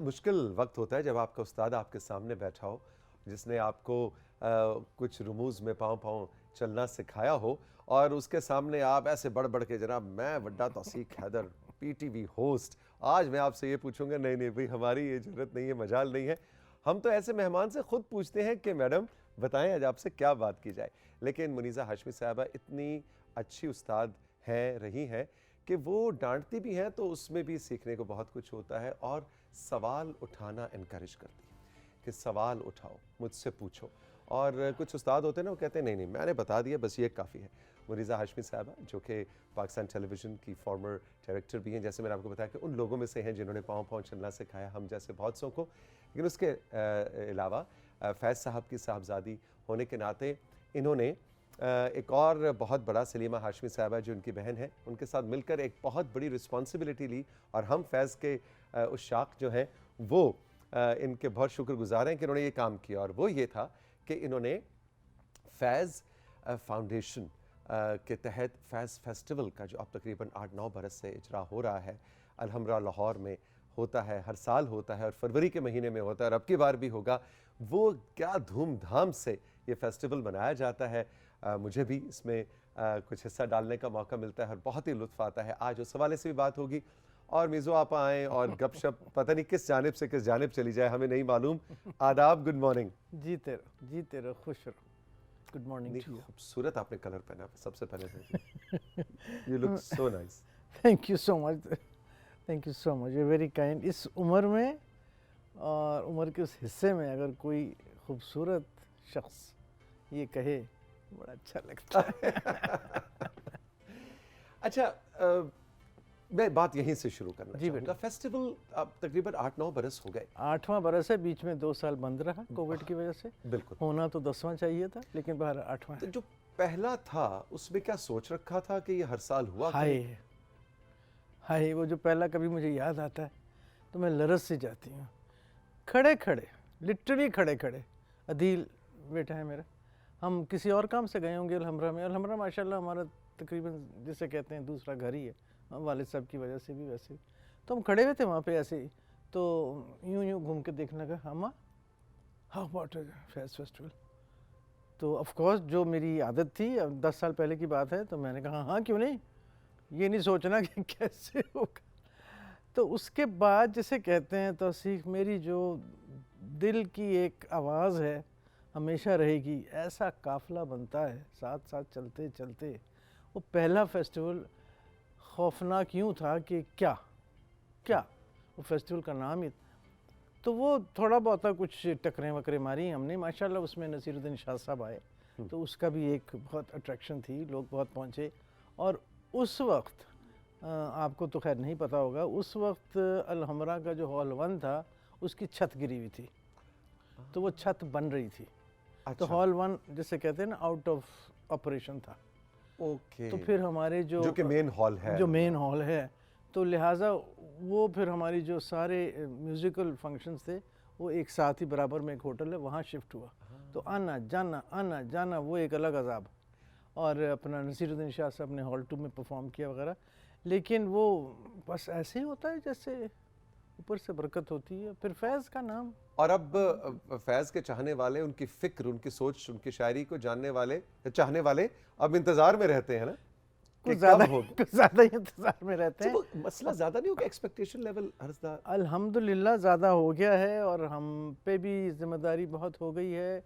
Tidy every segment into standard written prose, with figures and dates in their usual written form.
بہت مشکل وقت ہوتا ہے جب آپ کا استاد آپ کے سامنے بیٹھا ہو، جس نے آپ کو کچھ رموز میں پاؤں پاؤں چلنا سکھایا ہو، اور اس کے سامنے آپ ایسے بڑھ بڑھ کے جناب میں وڈا Tauseeq Haider P T V host, آج میں آپ سے یہ پوچھوں گا، نہیں بھئی ہماری یہ جرت نہیں ہے، مجال نہیں ہے. ہم تو ایسے مہمان سے خود پوچھتے ہیں کہ میڈم بتائیں آج آپ سے کیا بات کی جائے. لیکن منیزہ ہاشمی صاحبہ اتنی اچھی استاد ہیں، رہی ہیں، کہ وہ ڈانٹتی بھی ہیں تو اس میں بھی سیکھنے کو بہت کچھ ہوتا ہے، اور سوال اٹھانا انکریج کرتی ہے کہ سوال اٹھاؤ، مجھ سے پوچھو. اور کچھ استاد ہوتے ہیں نا، وہ کہتے ہیں نہیں میں نے بتا دیا بس یہ کافی ہے. منیزہ ہاشمی صاحبہ جو کہ پاکستان ٹیلی ویژن کی فارمر ڈائریکٹر بھی ہیں، جیسے میں نے آپ کو بتایا کہ ان لوگوں میں سے ہیں جنہوں نے پاؤں پاؤں چلنا سکھایا ہم جیسے بہت سو کو. لیکن اس کے علاوہ فیض صاحب کی صاحبزادی ہونے کے ناطے انہوں نے ایک اور بہت بڑا، سلیمہ ہاشمی صاحبہ جو ان کی بہن ہے، ان کے ساتھ مل کر ایک بہت بڑی رسپانسبلٹی لی. اور ہم فیض کے عشاق جو ہیں وہ ان کے بہت شکر گزار ہیں کہ انہوں نے یہ کام کیا. اور وہ یہ تھا کہ انہوں نے فیض فاؤنڈیشن کے تحت فیض فیسٹیول کا، جو اب تقریباً 8-9 برس سے اجرا ہو رہا ہے، الحمرا لاہور میں ہوتا ہے، ہر سال ہوتا ہے، اور فروری کے مہینے میں ہوتا ہے، اور اب کی بار بھی ہوگا. وہ کیا دھوم دھام سے یہ فیسٹیول منایا جاتا ہے. مجھے بھی اس میں کچھ حصہ ڈالنے کا موقع ملتا ہے اور بہت ہی لطف آتا ہے. آج اس حوالے سے بھی بات ہوگی، اور میزو آپ آئیں اور گپ شپ پتہ نہیں کس جانب سے کس جانب چلی جائے، ہمیں نہیں معلوم. آداب، گڈ مارننگ. جی تیرا خوش رہو. Good morning to you. خوبصورت آپ نے کلر پہنا سب سے پہلے. You look so nice. Thank you so much, thank you so much, you very kind. اس عمر میں اور عمر کے اس حصے میں اگر کوئی خوبصورت شخص یہ کہے بڑا اچھا لگتا ہے. اچھا، میں بات یہیں سے شروع کرنا جی چاہوں گا. فیسٹیول اب تقریباً 8-9 برس ہو گئے. 8واں برس ہے، بیچ میں 2 سال بند رہا کووڈ کی وجہ سے. بالکل. ہونا تو 10واں چاہیے تھا، لیکن باہر 8واں. تو جو پہلا تھا اس میں کیا سوچ رکھا تھا کہ یہ ہر سال ہوا؟ ہائے وہ جو پہلا کبھی مجھے یاد آتا ہے تو میں لرز سے جاتی ہوں. کھڑے کھڑے، لٹرلی کھڑے کھڑے. عدیل بیٹا ہے میرا، ہم کسی اور کام سے گئے ہوں گے الحمرہ میں. الحمرہ ماشاءاللہ ہمارا تقریباً جسے کہتے ہیں دوسرا گھر ہی ہے، والد صاحب کی وجہ سے بھی ویسے. تو ہم کھڑے ہوئے تھے وہاں پہ ایسے ہی، تو یوں گھوم کے دیکھنے لگا، ہاں ہاؤ اباؤٹ فیض فیسٹیول. تو آف کورس جو میری عادت تھی، 10 سال پہلے کی بات ہے، تو میں نے کہا ہاں کیوں نہیں، یہ نہیں سوچنا کہ کیسے ہوگا. تو اس کے بعد جسے کہتے ہیں توثیق، میری جو دل کی ایک آواز ہے ہمیشہ رہے گی. ایسا قافلہ بنتا ہے ساتھ ساتھ چلتے چلتے. وہ پہلا فیسٹیول خوفناک یوں تھا کہ کیا وہ فیسٹیول کا نام ہی. تو وہ تھوڑا بہت کچھ ٹکریں وکریں ماری ہم نے. ماشاءاللہ اس میں نصیر الدین شاہ صاحب آئے، تو اس کا بھی ایک بہت اٹریکشن تھی، لوگ بہت پہنچے. اور اس وقت آپ کو تو خیر نہیں پتا ہوگا، اس وقت الحمرہ کا جو ہال 1 تھا اس کی چھت گری ہوئی تھی، تو وہ چھت بن رہی تھی. تو ہال 1 جسے کہتے ہیں نا آؤٹ آف آپریشن تھا. تو پھر ہمارے جو کہ مین ہال ہے، جو مین ہال ہے، تو لہٰذا وہ پھر ہماری جو سارے میوزیکل فنکشنز تھے وہ ایک ساتھ ہی برابر میں ایک ہوٹل ہے وہاں شفٹ ہوا. تو آنا جانا وہ ایک الگ عذاب. اور اپنا نصیر الدین شاہ صاحب نے ہال 2 میں پرفارم کیا وغیرہ. لیکن وہ بس ایسے ہی ہوتا ہے جیسے اوپر سے برکت ہوتی ہے. پھر فیض کا نام. اور اب فیض کے چاہنے والے، ان کی فکر، ان کی سوچ، ان کی شاعری کو جاننے والے، چاہنے والے اب انتظار میں رہتے ہیں نا، کچھ زیادہ ہی انتظار میں رہتے ہیں. مسئلہ زیادہ نہیں ہوگا، ایکسپیکٹیشن لیول عرضدار الحمدللہ زیادہ ہو گیا ہے، اور ہم پہ بھی ذمہ داری بہت ہو گئی ہے.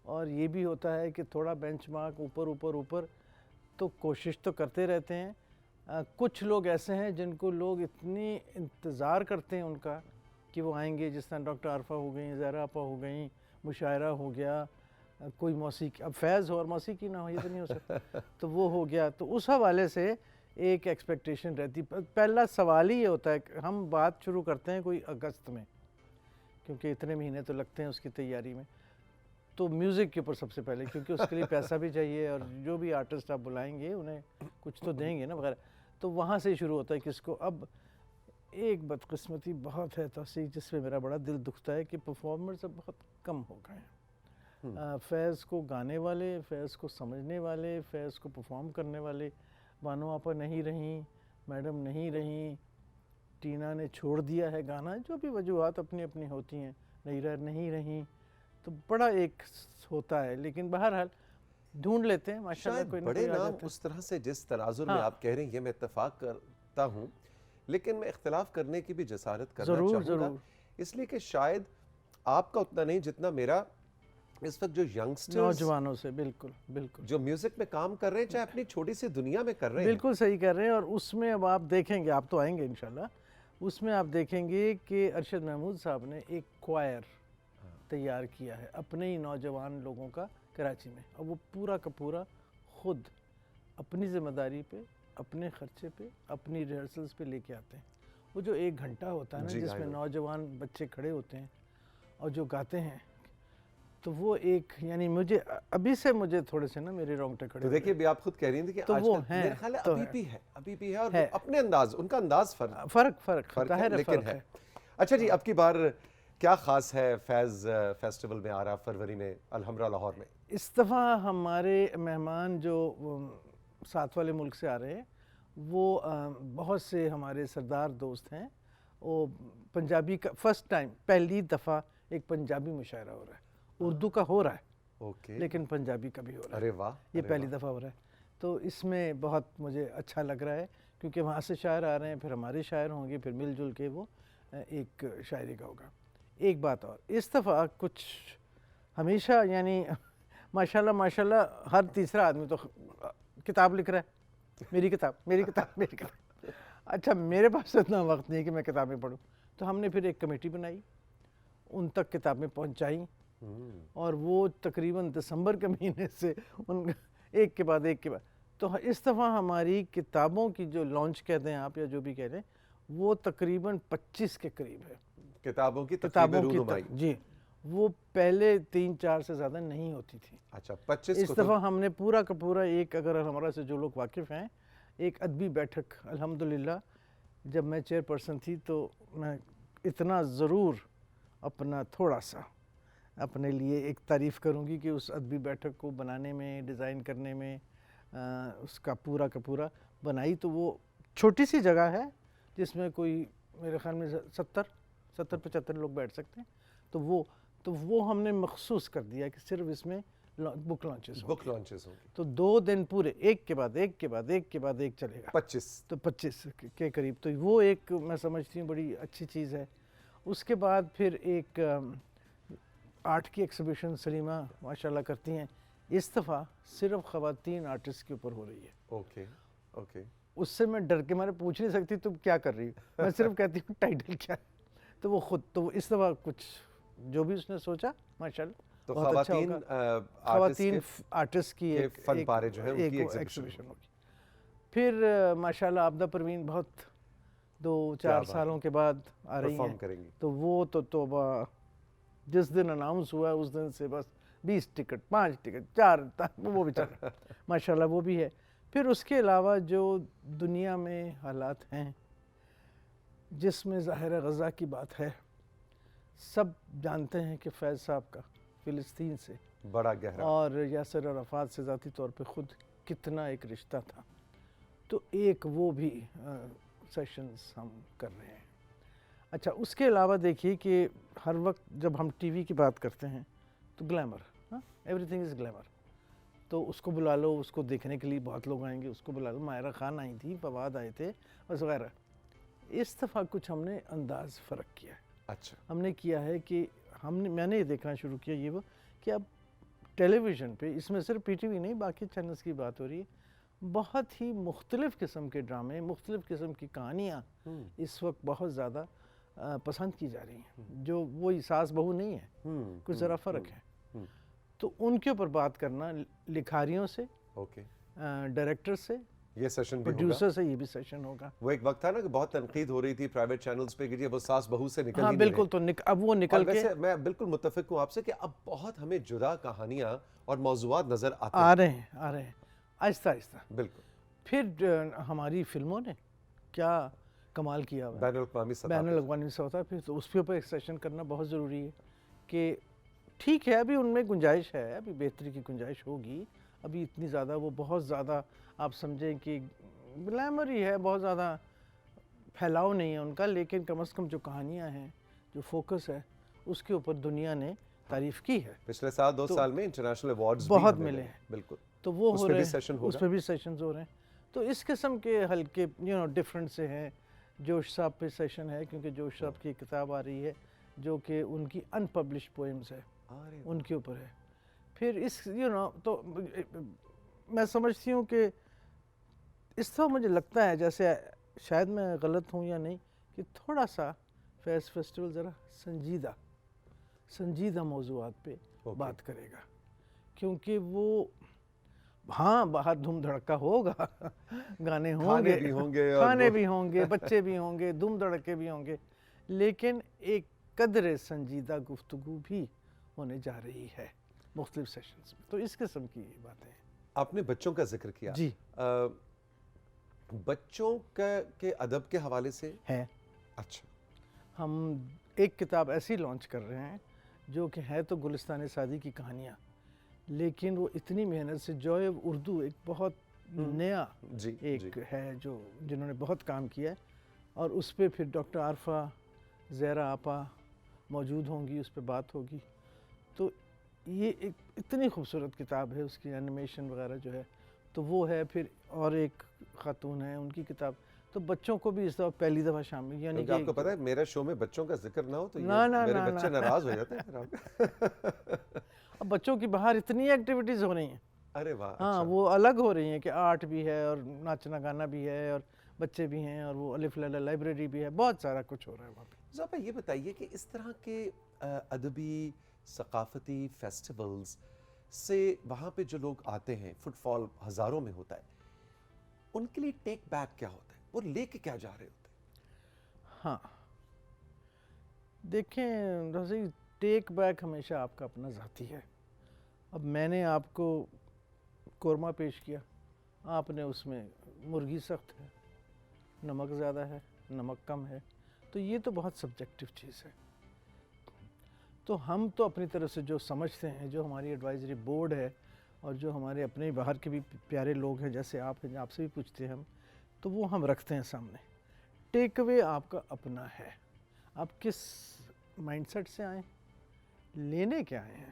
اور یہ بھی ہوتا ہے کہ تھوڑا بینچ مارک اوپر تو کوشش تو کرتے رہتے ہیں. کچھ لوگ ایسے ہیں جن کو لوگ اتنی انتظار کرتے ہیں ان کا کہ وہ آئیں گے، جس طرح ڈاکٹر عارفہ ہو گئیں، زہرا آپا ہو گئیں، مشاعرہ ہو گیا، کوئی موسیقی، اب فیض ہو اور موسیقی نہ ہو یہ تو نہیں ہو سکتا. تو وہ ہو گیا. تو اس حوالے سے ایک ایکسپیکٹیشن رہتی. پہلا سوال ہی یہ ہوتا ہے کہ ہم بات شروع کرتے ہیں کوئی اگست میں، کیونکہ اتنے مہینے تو لگتے ہیں اس کی تیاری میں. تو میوزک کے اوپر سب سے پہلے، کیونکہ اس کے لیے پیسہ بھی چاہیے، اور جو بھی آرٹسٹ آپ بلائیں گے انہیں کچھ تو دیں گے نا وغیرہ. تو وہاں سے شروع ہوتا ہے کس کو. اب ایک بدقسمتی بہت ہے توثیق، جس پہ میرا بڑا دل دکھتا ہے کہ پرفارمرز اب بہت کم ہو گئے ہیں. فیض کو گانے والے، فیض کو سمجھنے والے، فیض کو پرفارم کرنے والے. بانو آپا نہیں رہیں، میڈم نہیں رہیں، ٹینا نے چھوڑ دیا ہے گانا, جو بھی وجوہات اپنی اپنی ہوتی ہیں, نہیں رہیں, تو بڑا ایک ہوتا ہے, لیکن بہرحال ڈھونڈ لیتے ہیں ماشاءاللہ شاید کوئی نہ بڑے کوئی آ نام جاتا ہے. اس طرح سے جس تناظر میں ہاں. آپ کہہ رہے ہیں یہ میں اتفاق کرتا ہوں, لیکن میں اختلاف کرنے کی بھی جسارت کرنا ضرور چاہوں گا, ضرور. اس لیے کہ شاید آپ کا اتنا نہیں جتنا میرا اس وقت جو ینگسٹرز نوجوانوں سے بالکل بالکل جو میوزک میں کام کر رہے ہیں, چاہے اپنی چھوٹی سی دنیا میں کر رہے ہیں, بالکل صحیح کر رہے ہیں. اور اس میں اب آپ دیکھیں گے, آپ تو آئیں گے انشاءاللہ, اس میں آپ دیکھیں گے کہ ارشد محمود صاحب نے ایک کوائر تیار کیا ہے اپنے ہی نوجوان لوگوں کا کراچی میں, اور وہ پورا کا پورا خود اپنی ذمہ داری پہ, اپنے خرچے پہ, اپنی ریہرسلز پہ لے کے آتے ہیں. وہ جو 1 گھنٹہ ہوتا ہے نا جی, جس I میں know. نوجوان بچے کھڑے ہوتے ہیں اور جو گاتے ہیں, تو وہ ایک یعنی مجھے ابھی سے مجھے تھوڑے سے نا میرے رونگٹے کھڑے تو ہوئے. دیکھیے بھی آپ خود کہہ رہی تھیں کہ تو آج وہ کل ہیں, میرا خیال ہے تو ابھی بھی ہے اور ہے. وہ اپنے انداز, ان کا انداز فرق فرق ہے, ظاہر لیکن فرق ہے. اچھا جی, اب کی بار کیا خاص ہے فیض فیسٹیول میں آ رہا فروری میں الحمرا لاہور میں؟ اس دفعہ ہمارے مہمان جو ساتھ والے ملک سے آ رہے ہیں, وہ بہت سے ہمارے سردار دوست ہیں. وہ پنجابی کا فرسٹ ٹائم, پہلی دفعہ ایک پنجابی مشاعرہ ہو رہا ہے. اردو کا ہو رہا ہے اوکے, لیکن پنجابی کا بھی ہو رہا ہے. ارے واہ, یہ پہلی دفعہ ہو رہا ہے, تو اس میں بہت مجھے اچھا لگ رہا ہے, کیونکہ وہاں سے شاعر آ رہے ہیں, پھر ہمارے شاعر ہوں گے, پھر مل جل کے وہ ایک شاعری کا ہوگا. ایک بات اور, اس دفعہ کچھ ہمیشہ یعنی ماشاءاللہ ہر تیسرا آدمی تو کتاب لکھ رہا ہے, میری کتاب. اچھا, میرے پاس اتنا وقت نہیں کہ میں کتابیں پڑھوں, تو ہم نے پھر ایک کمیٹی بنائی, ان تک کتابیں پہنچائیں, اور وہ تقریباً دسمبر کے مہینے سے ان ایک کے بعد ایک کے بعد. تو اس دفعہ ہماری کتابوں کی جو لانچ کہتے ہیں آپ یا جو بھی کہہ رہے ہیں, وہ تقریباً 25 کے قریب ہے. کتابوں کی کتابوں کی رونمائی. جی, وہ پہلے 3-4 سے زیادہ نہیں ہوتی تھی. اچھا, 25 اس دفعہ ہم نے پورا کا پورا ایک, اگر ہمارا سے جو لوگ واقف ہیں, ایک ادبی بیٹھک, الحمدللہ جب میں چیئر پرسن تھی تو میں اتنا ضرور اپنا تھوڑا سا اپنے لیے ایک تعریف کروں گی کہ اس ادبی بیٹھک کو بنانے میں, ڈیزائن کرنے میں, اس کا پورا بنائی. تو وہ چھوٹی سی جگہ ہے جس میں کوئی میرے خیال میں 70-75 لوگ بیٹھ سکتے ہیں. تو وہ ہم نے مخصوص کر دیا کہ صرف اس میں بک لانچز ہوں گی. تو 2 دن پورے ایک کے بعد ایک چلے گا, 25 تو 25 کے قریب. تو وہ ایک میں سمجھتی ہوں بڑی اچھی چیز ہے. اس کے بعد پھر ایک آرٹ کی ایکسیبیشن سلیمہ ماشاءاللہ کرتی ہیں. اس دفعہ صرف خواتین آرٹسٹ کے اوپر ہو رہی ہے. اوکے. اس سے میں ڈر کے مارے پوچھ نہیں سکتی تم کیا کر رہی ہو, میں صرف کہتی ہوں ٹائٹل کیا ہے. تو وہ خود, تو اس دفعہ کچھ جو بھی اس نے سوچا ماشاءاللہ تو بہت اچھا خواتین ہوگا. خواتین آرٹسٹ کی ایک فن پارے جو ہیں ان کی ایکسیبیشن ہوگی. پھر ماشاءاللہ عابدہ پروین بہت 2-4 سالوں کے بعد آ رہی ہیں. تو وہ تو توبہ, جس دن اناؤنس ہوا اس دن سے بس 20 ٹکٹ, 5 ٹکٹ, 4, وہ بھی چل رہا ہے ماشاءاللہ, وہ بھی ہے. پھر اس کے علاوہ جو دنیا میں حالات ہیں, جس میں ظاہر غزہ کی بات ہے, سب جانتے ہیں کہ فیض صاحب کا فلسطین سے بڑا گہرا اور یاسر عرفات سے ذاتی طور پہ خود کتنا ایک رشتہ تھا. تو ایک وہ بھی سیشنز ہم کر رہے ہیں. اچھا, اس کے علاوہ دیکھیے کہ ہر وقت جب ہم ٹی وی کی بات کرتے ہیں تو glamour, every thing is glamour. تو اس کو بلا لو, اس کو دیکھنے کے لیے بہت لوگ آئیں گے, اس کو بلا لو, ماہرہ خان آئی تھی, فواد آئے تھے وغیرہ. اس دفعہ کچھ ہم نے انداز فرق کیا ہے. اچھا, ہم نے کیا ہے کہ میں نے یہ دیکھنا شروع کیا یہ وہ کہ اب ٹیلی ویژن پہ, اس میں صرف پی ٹی وی نہیں باقی چینلز کی بات ہو رہی ہے, بہت ہی مختلف قسم کے ڈرامے, مختلف قسم کی کہانیاں اس وقت بہت زیادہ پسند کی جا رہی ہیں, جو وہی ساس بہو نہیں ہے, کچھ ذرا فرق ہے. تو ان کے اوپر بات کرنا, لکھاریوں سے, ڈائریکٹر سے, یہ سیشن بھی پروڈیوسر سے, یہ بھی سیشن ہوگا. وہ ایک وقت تھا نا کہ بہت تنقید ہو رہی تھی پرائیویٹ چینلز پہ کہ وہ ساس بہو سے نکل ہی ہاں نہیں رہے. بالکل, تو اب وہ نکل کے میں بالکل متفق ہوں آپ سے کہ اب بہت ہمیں جدا کہانیاں اور موضوعات نظر آتے آ رہے ہیں آہستہ آہستہ. بالکل. پھر ہماری فلموں نے کیا کمال کیا ہوا ہے بین الاقوامی سطح پہ, تو اس کے اوپر ایک سیشن کرنا بہت ضروری ہے. کہ ٹھیک ہے ابھی ان میں گنجائش ہے, ابھی بہتری کی گنجائش ہوگی, ابھی اتنی زیادہ وہ بہت زیادہ آپ سمجھیں کہ گلیمر ہی ہے, بہت زیادہ پھیلاؤ نہیں ہے ان کا، لیکن کم از کم جو کہانیاں ہیں، جو فوکس ہے، اس کے اوپر دنیا نے تعریف کی ہے. پچھلے سال 2 سال میں انٹرنیشنل ایوارڈز بھی بہت ہمیں ملے ملے. ہیں. بالکل. تو وہ اس ہو پہ رہے بھی ہیں، سیشن ہوگا. اس پہ بھی سیشنز ہو رہے ہیں. تو اس قسم کے ہلکے ڈفرینٹ سے ہیں. جوش صاحب پہ سیشن ہے، کیونکہ جوش صاحب کی ایک کتاب آ رہی ہے جو کہ ان کی ان پبلش پوئمز ہے، ان کے اوپر ہے. پھر اس تو میں سمجھتی ہوں کہ اس طرح مجھے لگتا ہے جیسے شاید میں غلط ہوں یا نہیں، کہ تھوڑا سا فیسٹیول ذرا سنجیدہ موضوعات پہ بات کرے گا، کیونکہ وہ ہاں باہر دھوم دھڑکا ہوگا، گانے ہوں گے، کھانے بھی ہوں گے، بچے بھی ہوں گے، دھوم دھڑکے بھی ہوں گے، لیکن ایک قدر سنجیدہ گفتگو بھی ہونے جا رہی ہے مختلف سیشنز میں. تو اس قسم کی باتیں ہیں. آپ نے بچوں کا ذکر کیا. جی. بچوں کے ادب کے حوالے سے ہے. اچھا. ہم ایک کتاب ایسی لانچ کر رہے ہیں جو کہ ہے تو گلستان سعدی کی کہانیاں، لیکن وہ اتنی محنت سے جوائے اردو ایک بہت نیا ایک ہے جو جنہوں نے بہت کام کیا ہے، اور اس پہ پھر ڈاکٹر عارفہ زہرا آپا موجود ہوں گی، اس پہ بات ہوگی. تو یہ ایک اتنی خوبصورت کتاب ہے، اس کی اینیمیشن وغیرہ جو ہے تو وہ ہے. پھر اور ایک خاتون ہے، ان کی کتاب. تو بچوں کو بھی اس دفعہ پہلی دفعہ شامل، یعنی کہ آپ کو پتہ ہے میرا شو میں بچوں کا ذکر نہ ہو تو نہ میرے بچے ناراض ہو جاتے ہیں. اب بچوں کی باہر اتنی ایکٹیویٹیز ہو رہی ہیں. ارے واہ. ہاں وہ الگ ہو رہی ہیں کہ آرٹ بھی ہے اور ناچنا گانا بھی ہے اور بچے بھی ہیں اور وہ الف لیلا لائبریری بھی ہے، بہت سارا کچھ ہو رہا ہے وہاں پہ. ذوقا یہ بتائیے کہ اس طرح کے ادبی ثقافتی فیسٹیولز سے وہاں پہ جو لوگ آتے ہیں، فٹ فال ہزاروں میں ہوتا ہے، ان کے لیے ٹیک بیک کیا ہوتا ہے؟ وہ لے کے کیا جا رہے ہوتے ہیں؟ ہاں دیکھیں رضی، ٹیک بیک ہمیشہ آپ کا اپنا ذاتی ہے. اب میں نے آپ کو قورمہ پیش کیا، آپ نے اس میں مرغی سخت ہے، نمک زیادہ ہے، نمک کم ہے، تو یہ تو بہت سبجیکٹو چیز ہے. تو ہم تو اپنی طرف سے جو سمجھتے ہیں، جو ہماری ایڈوائزری بورڈ ہے اور جو ہمارے اپنے باہر کے بھی پیارے لوگ ہیں جیسے آپ ہیں، آپ سے بھی پوچھتے ہیں ہم، تو وہ ہم رکھتے ہیں سامنے. ٹیک اوے آپ کا اپنا ہے، آپ کس مائنڈ سیٹ سے آئیں، لینے کیا آئے ہیں.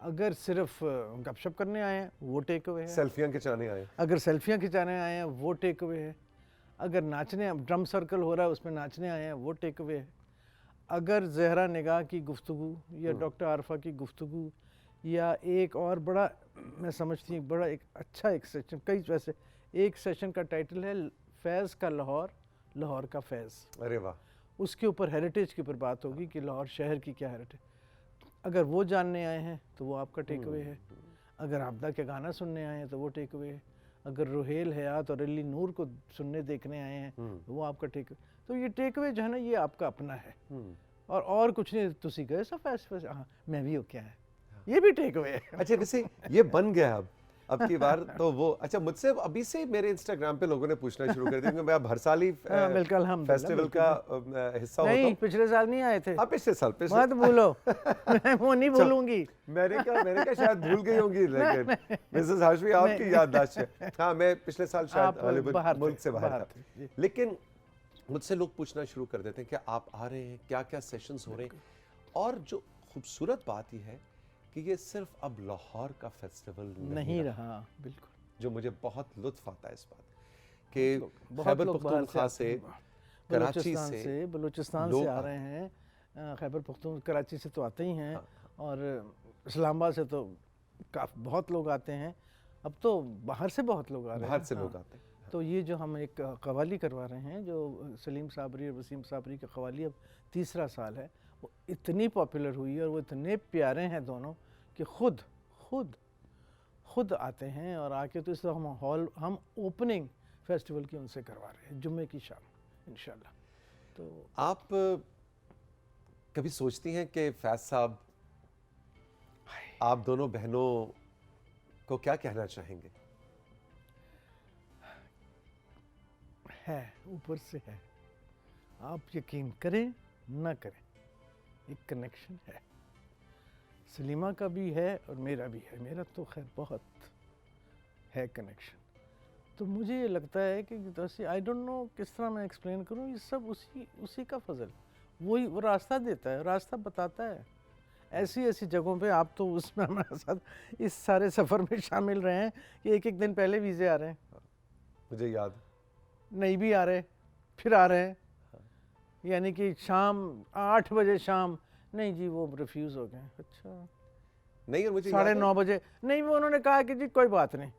اگر صرف گپ شپ کرنے آئے ہیں وہ ٹیک اوے ہے. سیلفیاں کھچانے آئے ہیں. اگر سیلفیاں کھچانے آئے ہیں وہ ٹیک اوے ہے. اگر ناچنے، ڈرم سرکل ہو رہا ہے اس میں ناچنے آئے ہیں وہ ٹیک اوے ہے. اگر زہرا نگاہ کی گفتگو یا ڈاکٹر عارفہ کی گفتگو یا ایک اور بڑا، میں سمجھتی ہوں بڑا ایک اچھا ایک سیشن، کئی ویسے ایک سیشن کا ٹائٹل ہے فیض کا لاہور، لاہور کا فیض. ارے واہ. اس کے اوپر ہیریٹیج کے اوپر بات ہوگی کہ لاہور شہر کی کیا ہیریٹیج. اگر وہ جاننے آئے ہیں تو وہ آپ کا ٹیک اوے ہے. اگر عابدہ کے گانا سننے آئے ہیں تو وہ ٹیک اوے ہے. اگر روحیل حیات اور علی نور کو سننے دیکھنے آئے ہیں تو وہ آپ کا ٹیک اوے. تو یہ ٹیک اوے جو ہے نا یہ آپ کا اپنا ہے اور کچھ نہیں. تسی گئے سا فیسٹیول، ہاں میں بھی ہو کیا ہے، یہ بھی ٹیک اوے ہے. اچھا ویسے یہ بن گیا اب کی بار تو وہ. اچھا مجھ سے ابھی سے میرے انسٹاگرام پہ لوگوں نے پوچھنا شروع کر دیا کیونکہ میں اب ہر سال ہی فیسٹیول کا حصہ ہوتا ہوں. نہیں پچھلے سال نہیں آئے تھے. ہاں پچھلے سال. مت بھولو، میں وہ نہیں بھولوں گی. میں نے کہا شاید بھول گئی ہوں گی، لیکن مسز ہاشمی آپ کی یادداشت ہے. ہاں میں پچھلے سال شاید غالباً ملک سے باہر تھا، لیکن مجھ سے لوگ پوچھنا شروع کر دیتے ہیں کہ آپ آ رہے ہیں، کیا کیا سیشنز ہو رہے ہیں. اور جو خوبصورت بات یہ ہے کہ یہ صرف اب لاہور کا فیسٹیول نہیں رہا. بالکل. جو مجھے بہت لطف آتا ہے اس بات کہ خیبر پختونخوا سے، کراچی سے، بلوچستان سے آ رہے ہیں. خیبر پختون کراچی سے تو آتے ہی ہیں اور اسلام آباد سے تو بہت لوگ آتے ہیں. اب تو باہر سے بہت لوگ آ رہے ہیں، باہر سے لوگ آتے ہیں. تو یہ جو ہم ایک قوالی کروا رہے ہیں جو سلیم صابری اور وسیم صابری کی قوالی اب تیسرا سال ہے، وہ اتنی پاپولر ہوئی ہے اور وہ اتنے پیارے ہیں دونوں کہ خود آتے ہیں اور آ کے تو اس طرح ہم اوپننگ فیسٹیول کی ان سے کروا رہے ہیں جمعے کی شام انشاءاللہ. تو آپ کبھی سوچتی ہیں کہ فیض صاحب آپ دونوں بہنوں کو کیا کہنا چاہیں گے؟ ہے اوپر سے ہے، آپ یقین کریں نہ کریں، ایک کنیکشن ہے. سلیمہ کا بھی ہے اور میرا بھی ہے. میرا تو خیر بہت ہے کنیکشن. تو مجھے یہ لگتا ہے کہ آئی ڈونٹ نو کس طرح میں ایکسپلین کروں, یہ سب اسی کا فضل, وہی وہ راستہ دیتا ہے, راستہ بتاتا ہے. ایسی جگہوں پہ آپ تو اس میں ہمارے ساتھ اس سارے سفر میں شامل رہے ہیں کہ ایک دن پہلے ویزے آ رہے ہیں, مجھے یاد نہیں بھی آ رہے, پھر آ رہے ہیں, یعنی کہ شام 8 بجے شام, نہیں جی وہ ریفیوز ہو گئے. اچھا نہیں, اور مجھے 9:30 بجے نہیں, وہ انہوں نے کہا کہ جی کوئی بات نہیں,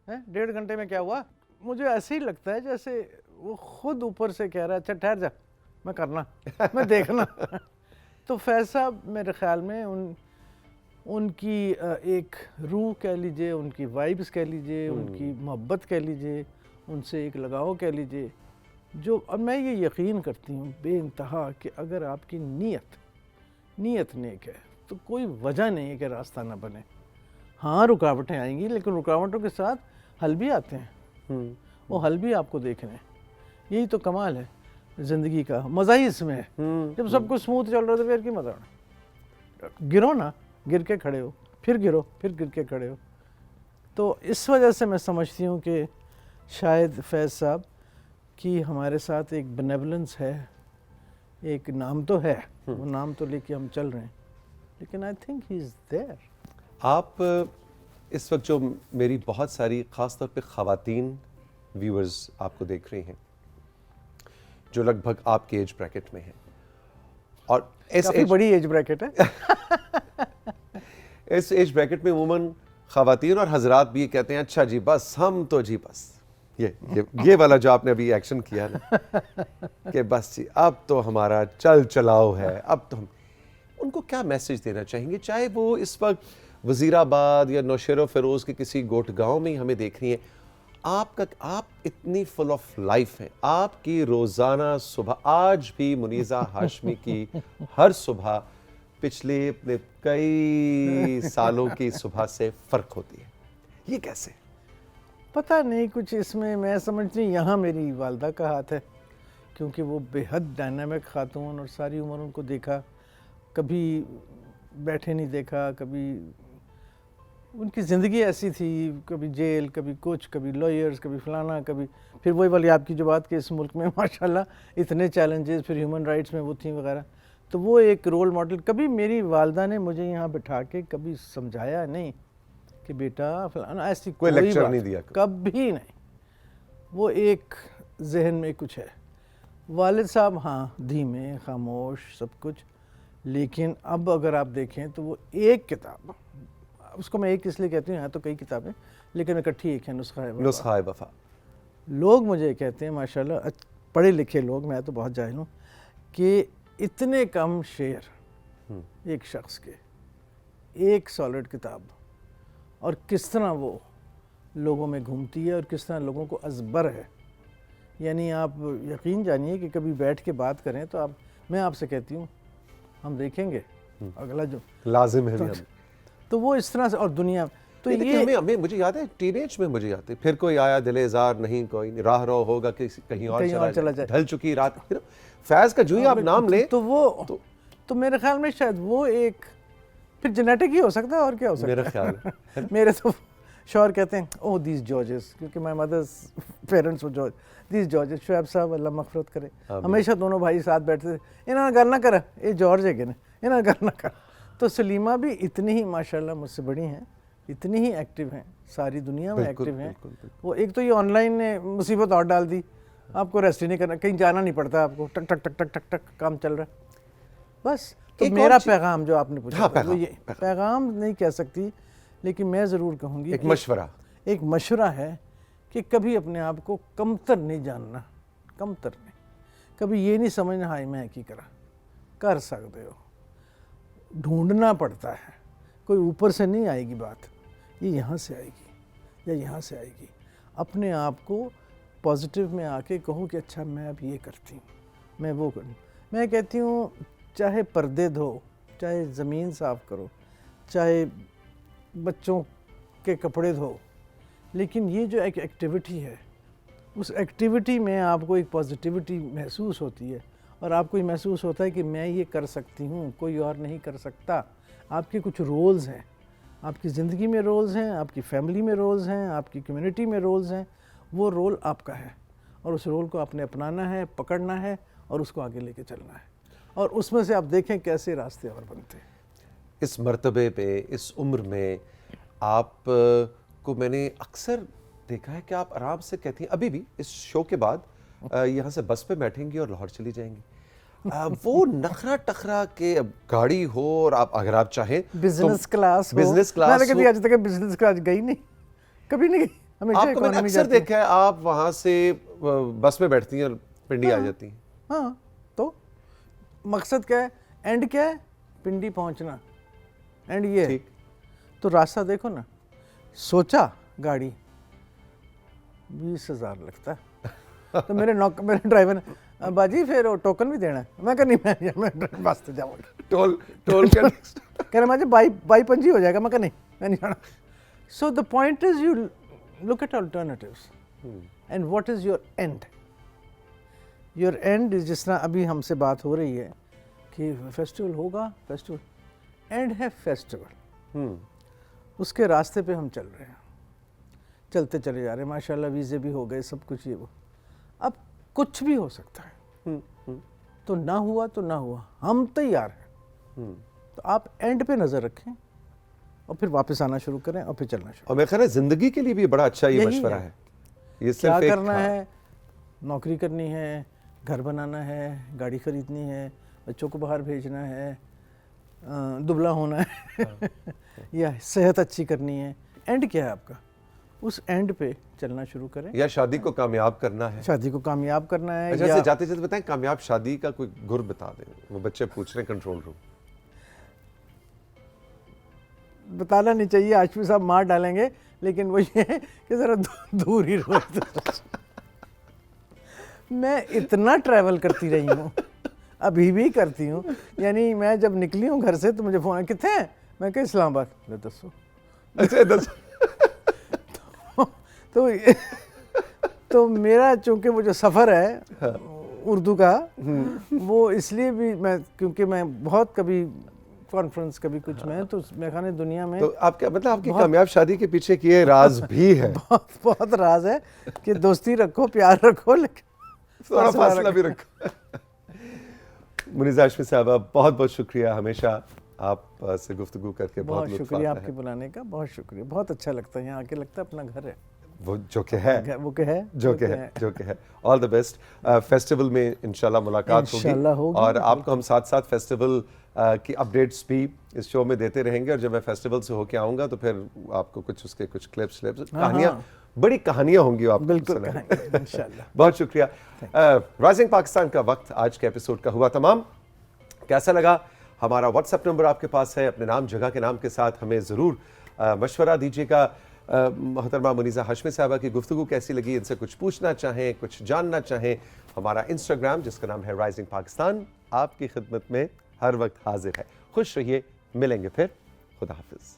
1.5 گھنٹے میں کیا ہوا. مجھے ایسے ہی لگتا ہے جیسے وہ خود اوپر سے کہہ رہا ہے اچھا ٹھہر جا, میں کرنا, میں دیکھنا. تو فیض صاحب میرے خیال میں ان کی ایک روح کہہ لیجئے, ان کی وائبس کہہ لیجئے, ان کی محبت کہہ لیجئے, ان سے ایک لگاؤ کہہ لیجئے, جو اب میں یہ یقین کرتی ہوں بے انتہا کہ اگر آپ کی نیت نیک ہے تو کوئی وجہ نہیں ہے کہ راستہ نہ بنے. ہاں رکاوٹیں آئیں گی, لیکن رکاوٹوں کے ساتھ حل بھی آتے ہیں, وہ حل بھی آپ کو دیکھنے ہیں. یہی تو کمال ہے زندگی کا, مزہ ہی اس میں ہے. جب سب کچھ سموتھ چل رہا ہے تو پھر کی مزہ آنا, گرو نا, گر کے کھڑے ہو, پھر گرو, پھر گر کے کھڑے ہو. تو اس وجہ سے میں سمجھتی ہوں کہ شاید فیض صاحب کی ہمارے ساتھ ایک بینیولنس ہے, ایک نام تو ہے, وہ نام تو لے کے ہم چل رہے ہیں, لیکن I think he is there. آپ اس وقت جو میری بہت ساری خاص طور پہ خواتین ویورز آپ کو دیکھ رہی ہیں جو لگ بھگ آپ کے ایج بریکٹ میں ہیں, اور کافی بڑی ایج بریکٹ ہے. اس ایج بریکٹ میں عموماً خواتین اور حضرات بھی کہتے ہیں اچھا جی بس ہم تو جی بس یہ والا جو آپ نے ابھی ایکشن کیا نا کہ بس جی اب تو ہمارا چلاؤ ہے, اب تو ہم ان کو کیا میسج دینا چاہیں گے, چاہے وہ اس وقت وزیر آباد یا نوشہر و فیروز کے کسی گوٹ گاؤں میں ہی ہمیں دیکھ رہی ہیں. آپ اتنی فل آف لائف ہیں, آپ کی روزانہ صبح, آج بھی منیزہ ہاشمی کی ہر صبح پچھلے اپنے کئی سالوں کی صبح سے فرق ہوتی ہے, یہ کیسے؟ پتہ نہیں, کچھ اس میں سمجھتی ہوں یہاں میری والدہ کا ہاتھ ہے, کیونکہ وہ بے حد ڈائنامک خاتون, اور ساری عمر ان کو دیکھا, کبھی بیٹھے نہیں دیکھا, کبھی ان کی زندگی ایسی تھی, کبھی جیل, کبھی کچھ, کبھی لائرز, کبھی فلانا, کبھی پھر وہی والی آپ کی جو بات کہ اس ملک میں ماشاءاللہ اتنے چیلنجز, پھر ہیومن رائٹس میں وہ تھیں وغیرہ, تو وہ ایک رول ماڈل. کبھی میری والدہ نے مجھے یہاں بٹھا کے کبھی سمجھایا نہیں کہ بیٹا فلانا, ایسی کوئی لیکچر نہیں دیا, کبھی نہیں. وہ ایک ذہن میں کچھ ہے. والد صاحب ہاں دھیمے, خاموش, سب کچھ, لیکن اب اگر آپ دیکھیں تو وہ ایک کتاب, اس کو میں ایک اس لیے کہتی ہوں, یہاں تو کئی کتابیں لیکن اکٹھی ایک ہے, نسخہ وفا. لوگ مجھے کہتے ہیں ماشاءاللہ پڑھے لکھے لوگ, میں تو بہت جاہل ہوں, کہ اتنے کم شعر ایک شخص کے, ایک سالڈ کتاب, اور کس طرح وہ لوگوں میں گھومتی ہے اور کس طرح لوگوں کو ازبر ہے. یعنی آپ یقین جانیے کہ کبھی بیٹھ کے بات کریں تو میں آپ سے کہتی ہوں ہم دیکھیں گے اگلا جو لازم ہے. تو وہ اس طرح سے, اور دنیا تو یہ ہمیں مجھے یاد ہے ٹین ایج میں, مجھے یاد ہے پھر کوئی آیا دل اظہار نہیں, کوئی راہ رو ہوگا کہیں اور چلا جائے, ڈھل چکی رات. فیض کا جو ہی آپ نام لیں تو وہ تو میرے خیال میں شاید وہ ایک پھر جینیٹک ہی ہو سکتا ہے, اور کیا ہو سکتا ہے میرا خیال ہے. میرے تو شوہر کہتے ہیں او دیز جارجز, کیونکہ مائی مدرز پیرنٹس وہ جارج, دیز جارجز. شعیب صاحب اللہ مغفرت کرے, ہمیشہ دونوں بھائی ساتھ بیٹھتے تھے, انہوں نے گل نہ کرا, یہ جارج ہے کہ نہیں, انہوں نے گل نہ کرا. تو سلیمہ بھی اتنی ہی ماشاءاللہ مجھ سے بڑی ہیں, اتنی ہی ایکٹیو ہیں, ساری دنیا میں ایکٹیو ہیں. وہ ایک تو یہ آن لائن نے مصیبت اور ڈال دی, آپ کو ریسٹ ہی نہیں کرنا, کہیں جانا نہیں پڑتا, آپ کو ٹک ٹک ٹک ٹک ٹک ٹک کام چل رہا ہے بس. تو میرا پیغام جو آپ نے پوچھا, یہ پیغام نہیں کہہ سکتی, لیکن میں ضرور کہوں گی ایک مشورہ ہے کہ کبھی اپنے آپ کو کمتر نہیں جاننا, کمتر نہیں, کبھی یہ نہیں سمجھنا ہائی میں کی کر سکتے ہو. ڈھونڈنا پڑتا ہے, کوئی اوپر سے نہیں آئے گی بات, یہ یہاں سے آئے گی یا یہاں سے آئے گی. اپنے آپ کو پازیٹیو میں آ کے کہو کہ اچھا میں اب یہ کرتی ہوں, میں وہ کروں. میں کہتی ہوں چاہے پردے دھو, چاہے زمین صاف کرو, چاہے بچوں کے کپڑے دھو, لیکن یہ جو ایک ایکٹیویٹی ہے, اس ایکٹیویٹی میں آپ کو ایک پازیٹیوٹی محسوس ہوتی ہے, اور آپ کو یہ محسوس ہوتا ہے کہ میں یہ کر سکتی ہوں, کوئی اور نہیں کر سکتا. آپ کے کچھ رولز ہیں, آپ کی زندگی میں رولز ہیں, آپ کی فیملی میں رولز ہیں, آپ کی کمیونٹی میں رولز ہیں, وہ رول آپ کا ہے اور اس رول کو آپ نے اپنانا ہے, پکڑنا ہے اور اس کو آگے لے کے چلنا ہے, اور اس میں سے آپ دیکھیں کیسے راستے اور بنتے ہیں. اس مرتبے پہ اس عمر میں آپ کو میں نے اکثر دیکھا ہے کہ آپ آرام سے کہتی ہیں, ابھی بھی اس شو کے بعد یہاں سے بس پہ بیٹھیں گی اور لاہور چلی جائیں گی. وہ نخرا ٹخرا کہ گاڑی ہو اور آپ اگر آپ چاہیں بزنس کلاس ہو, بزنس کلاس میں نے کبھی آج تک بزنس کلاس گئی نہیں, کبھی نہیں گئی, ہمیشہ آپ کو میں نے economy اکثر جاتی ہوں. دیکھا ہے آپ وہاں سے بس میں بیٹھتی ہیں اور پنڈی آ جاتی ہیں. ہاں, تو مقصد کیا ہے, اینڈ کیا ہے, پنڈی پہنچنا, اینڈ یہ ہے. ٹھیک, تو راستہ دیکھو نا, سوچا گاڑی 20,000 لگتا ہے, تو میرے ڈرائیور نے, باجی پھر وہ ٹوکن بھی دینا ہے. میں کہا نہیں, میں بس سے جاؤں گا. ٹول کے کہہ رہے مجھے بائی پنجی ہو جائے گا. میں کہا نہیں, میں نہیں جانا. So the point is you look at alternatives and what is your end. Your end is, جس طرح ابھی ہم سے بات ہو رہی ہے کہ فیسٹیول ہوگا, فیسٹیول اینڈ ہے فیسٹیول, اس کے راستے پہ ہم چل رہے ہیں, چلتے چلے جا رہے ہیں. ماشاء اللہ ویزے بھی ہو گئے, سب کچھ یہ وہ. اب کچھ بھی ہو سکتا ہے, تو نہ ہوا تو نہ ہوا, ہم تیار ہیں. تو آپ اینڈ پہ نظر رکھیں اور پھر واپس آنا شروع کریں اور پھر چلنا شروع. اور میرے خیال ہے زندگی کے لیے بھی بڑا اچھا یہ مشورہ ہے. یہ کیا کرنا ہے, نوکری کرنی ہے, گھر بنانا ہے, گاڑی خریدنی ہے, بچوں کو باہر بھیجنا ہے, دبلا ہونا ہے یا صحت اچھی کرنی ہے, اینڈ کیا ہے آپ کا, اس اینڈ پہ چلنا شروع کریں. یا شادی کو کامیاب کرنا ہے, شادی کو کامیاب کرنا ہے. اچھا جاتے جاتے بتائیں کامیاب شادی کا کوئی گر بتا دیں, وہ بچے پوچھ رہے ہیں کنٹرول روم. بتانا نہیں چاہیے, آشفی صاحب مار ڈالیں گے, لیکن وہ یہ ہے کہ ذرا دور ہی رہو. میں اتنا ٹریول کرتی رہی ہوں, ابھی بھی کرتی ہوں. یعنی میں جب نکلی ہوں گھر سے تو مجھے فون, کتنے ہیں, میں کہا اسلام آباد. لے دسو. تو میرا چونکہ وہ جو سفر ہے اردو کا, وہ اس لیے بھی میں, کیونکہ میں بہت کبھی کانفرنس کبھی کچھ میں, تو میں کہا دنیا میں تو آپ کیا مطلب آپ کی کامیاب شادی کے پیچھے کی یہ راز بھی ہے, بہت راز ہے کہ دوستی رکھو, پیار رکھو, لیکن تھوڑا فاصلہ بھی رکھو. منیزہ ہاشمی صاحبہ بہت بہت شکریہ, ہمیشہ آپ سے گفتگو کر کے بہت لطف شکریہ آتا آپ کے بلانے کا, بہت شکریہ. بہت اچھا لگتا ہے یہاں آ کے, لگتا ہے اپنا گھر ہے. وہ جو کہ ہے, وہ کہ ہے, جو کہ ہے. آل دا بیسٹ. فیسٹیول میں انشاءاللہ ملاقات ہوگی, اور آپ کو ہم ساتھ ساتھ فیسٹیول کی اپڈیٹس بھی اس شو میں دیتے رہیں گے. اور جب میں فیسٹیول سے ہو کے آؤں گا تو پھر آپ کو کچھ اس کے کچھ کلپس, کہانیاں, بڑی کہانیاں ہوں گی آپ کو. بالکل انشاءاللہ. بہت شکریہ. رائزنگ پاکستان کا وقت آج کے ایپیسوڈ کا ہوا تمام. کیسا لگا؟ ہمارا واٹس ایپ نمبر آپ کے پاس ہے, اپنے نام جگہ کے نام کے ساتھ ہمیں ضرور مشورہ دیجیے گا. محترمہ منیزہ ہاشمی صاحبہ کی گفتگو کیسی لگی, ان سے کچھ پوچھنا چاہیں, کچھ جاننا چاہیں, ہمارا انسٹاگرام جس کا نام ہے رائزنگ پاکستان آپ کی خدمت میں ہر وقت حاضر ہے. خوش رہیے, ملیں گے پھر. خدا حافظ.